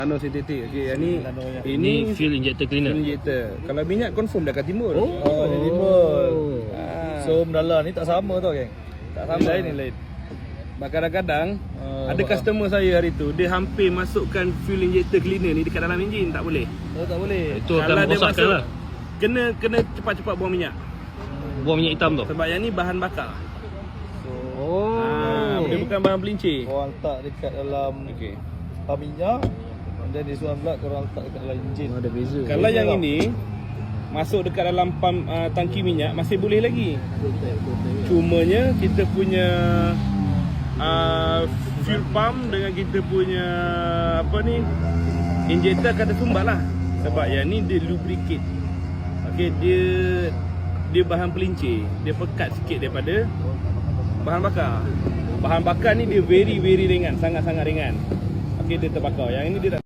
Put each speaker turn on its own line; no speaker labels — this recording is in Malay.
Nano CTT. Okey, yang ni
Ini fuel injector cleaner.
injector. Kalau minyak confirm dah akan timbul.
Oh, dia timbul.
Ah.
So mendalam ni tak sama tau geng. Tak sama.
Ni lain. Kadang-kadang ada customer saya hari tu dia hampir masukkan fuel injector cleaner ni dekat dalam enjin, tak boleh.
Oh, tak boleh.
Itu akan merosakkan lah.
Kena cepat-cepat buang minyak.
Buang minyak hitam tu.
Sebab yang ni bahan bakar.
Oh.
Dia bukan bahan pelincir.
Korang letak dekat dalam
Okey.
pam minyak. Dan di sebelah pula korang letak dekat dalam enjin.
Ada beza.
Kalau yang ini masuk dekat dalam pam tangki minyak masih boleh lagi. Cumanya kita punya fuel pump dengan kita punya injector akan tersumbat lah. Sebab yang ni dia lubricate. Okey, dia bahan pelincir. Dia pekat sikit daripada bahan bakar. Bahan bakar ni dia very ringan, sangat-sangat ringan. Okey, dia terbakar. Yang ini dia tak